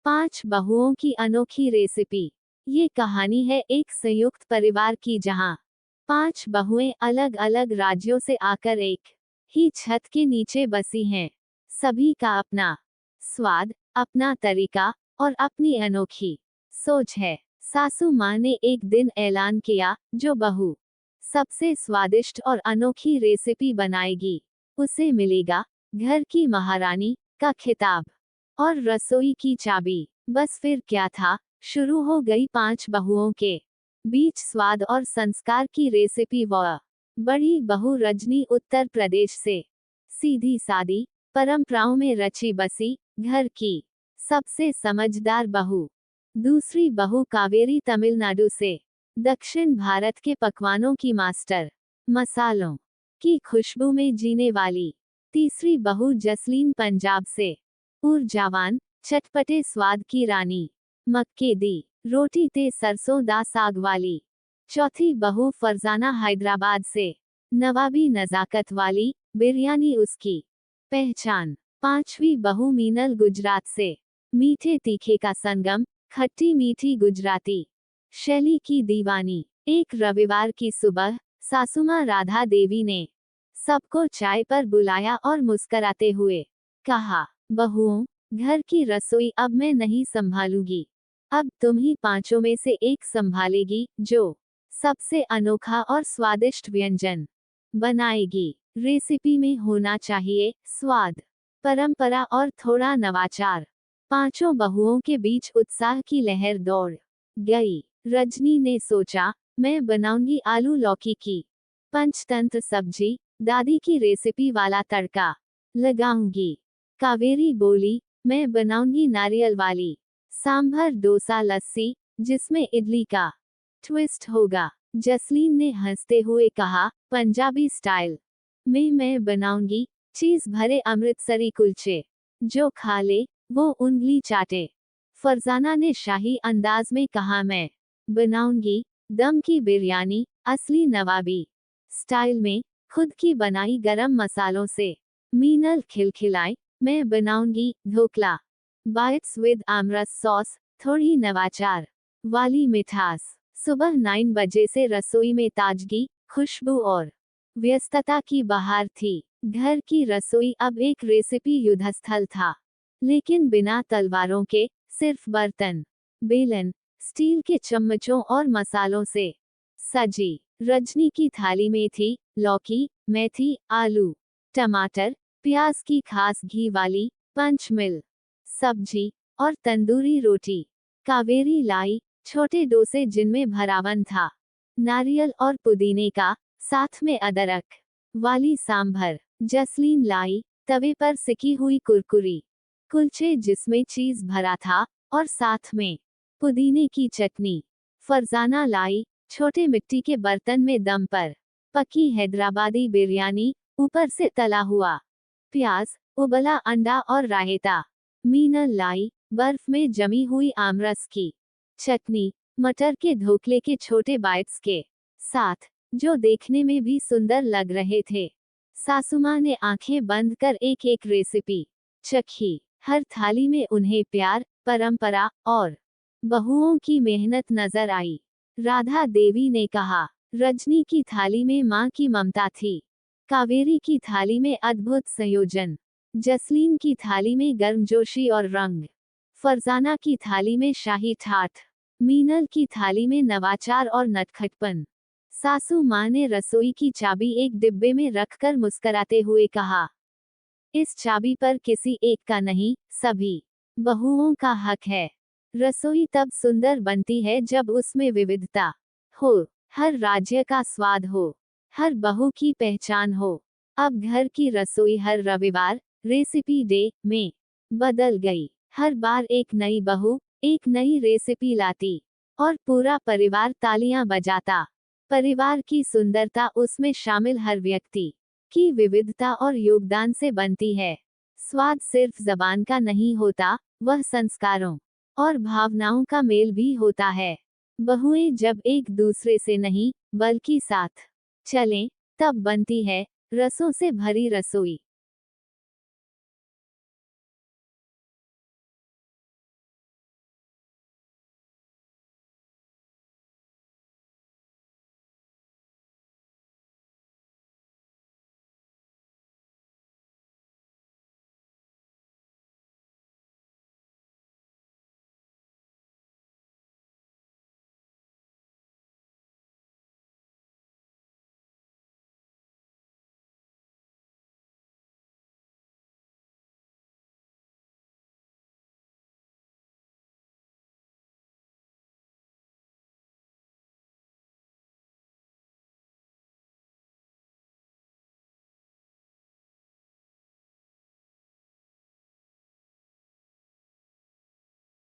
5 बहुओं की अनोखी रेसिपी। ये कहानी है एक संयुक्त परिवार की जहां 5 बहुएं अलग अलग राज्यों से आकर एक ही छत के नीचे बसी हैं। सभी का अपना स्वाद, अपना तरीका और अपनी अनोखी सोच है। सासू माँ ने एक दिन ऐलान किया, जो बहू सबसे स्वादिष्ट और अनोखी रेसिपी बनाएगी, उसे मिलेगा घर की महारानी का खिताब और रसोई की चाबी। बस फिर क्या था, शुरू हो गई 5 बहुओं के बीच स्वाद और संस्कार की रेसिपी। वह बड़ी बहू रजनी उत्तर प्रदेश से, सीधी सादी परंपराओं में रची बसी घर की सबसे समझदार बहू। दूसरी बहू कावेरी तमिलनाडु से, दक्षिण भारत के पकवानों की मास्टर, मसालों की खुशबू में जीने वाली। तीसरी बहू जसलीन पंजाब से, ऊर्जावान चटपटे स्वाद की रानी, मक्के दी रोटी ते सरसों दा साग वाली। चौथी बहू फरजाना हैदराबाद से, नवाबी नजाकत वाली बिरयानी उसकी पहचान। पांचवी बहू मीनल गुजरात से, मीठे तीखे का संगम, खट्टी मीठी गुजराती शैली की दीवानी। एक रविवार की सुबह सासुमां राधा देवी ने सबको चाय पर बुलाया और मुस्कराते हुए कहा, बहुओं, घर की रसोई अब मैं नहीं संभालूंगी, अब तुम ही 5 में से एक संभालेगी, जो सबसे अनोखा और स्वादिष्ट व्यंजन बनाएगी। रेसिपी में होना चाहिए स्वाद, परंपरा और थोड़ा नवाचार। 5 बहुओं के बीच उत्साह की लहर दौड़ गई। रजनी ने सोचा, मैं बनाऊंगी आलू लौकी की पंचतंत्र सब्जी, दादी की रेसिपी वाला तड़का लगाऊंगी। कावेरी बोली, मैं बनाऊंगी नारियल वाली सांभर डोसा लस्सी, जिसमें इडली का ट्विस्ट होगा। जसलीन ने हंसते हुए कहा, पंजाबी स्टाइल में मैं बनाऊंगी चीज भरे अमृतसरी कुलचे, जो खा ले वो उंगली चाटे। फरजाना ने शाही अंदाज में कहा, मैं बनाऊंगी दम की बिरयानी, असली नवाबी स्टाइल में, खुद की बनाई गरम मसालों से। मीनल खिलखिलाई, मैं बनाऊंगी dhokla bytes with aamras sauce, थोड़ी नवाचार वाली मिठास। सुबह 9 बजे से रसोई में ताजगी, खुशबू और व्यस्तता की बहार थी। घर की रसोई अब एक रेसिपी युद्धस्थल था, लेकिन बिना तलवारों के, सिर्फ बर्तन, बेलन, स्टील के चम्मचों और मसालों से सजी। रजनी की थाली में थी लौकी, मेथी, आलू, टमाटर, प्याज की खास घी वाली पंचमिल सब्जी और तंदूरी रोटी। कावेरी लाई छोटे डोसे जिनमें भरावन था नारियल और पुदीने का, साथ में अदरक वाली सांभर। जसलीन लाई तवे पर सिकी हुई कुरकुरी कुलचे जिसमें चीज भरा था और साथ में पुदीने की चटनी। फरजाना लाई छोटे मिट्टी के बर्तन में दम पर पकी हैदराबादी बिरयानी, ऊपर से तला हुआ प्याज, उबला अंडा और रायता। मीनल लाई बर्फ में जमी हुई आमरस की चटनी, मटर के ढोकले के छोटे बाइट्स के साथ, जो देखने में भी सुंदर लग रहे थे। सासुमां ने आंखें बंद कर एक एक रेसिपी चखी। हर थाली में उन्हें प्यार, परंपरा और बहुओं की मेहनत नजर आई। राधा देवी ने कहा, रजनी की थाली में माँ की ममता थी, कावेरी की थाली में अद्भुत संयोजन, जसलीन की थाली में गर्मजोशी और रंग, फरजाना की थाली में शाही ठाठ, मीनल की थाली में नवाचार और नटखटपन। सासू माँ ने रसोई की चाबी एक डिब्बे में रखकर मुस्कराते हुए कहा, इस चाबी पर किसी एक का नहीं, सभी बहुओं का हक है। रसोई तब सुंदर बनती है जब उसमें विविधता हो, हर राज्य का स्वाद हो, हर बहू की पहचान हो। अब घर की रसोई हर रविवार रेसिपी डे में बदल गई। हर बार एक नई बहू एक नई रेसिपी लाती और पूरा परिवार तालियां बजाता। परिवार की सुंदरता उसमें शामिल हर व्यक्ति की विविधता और योगदान से बनती है। स्वाद सिर्फ जबान का नहीं होता, वह संस्कारों और भावनाओं का मेल भी होता है। बहुएं जब एक दूसरे से नहीं, बल्कि साथ चलें, तब बनती है रसों से भरी रसोई।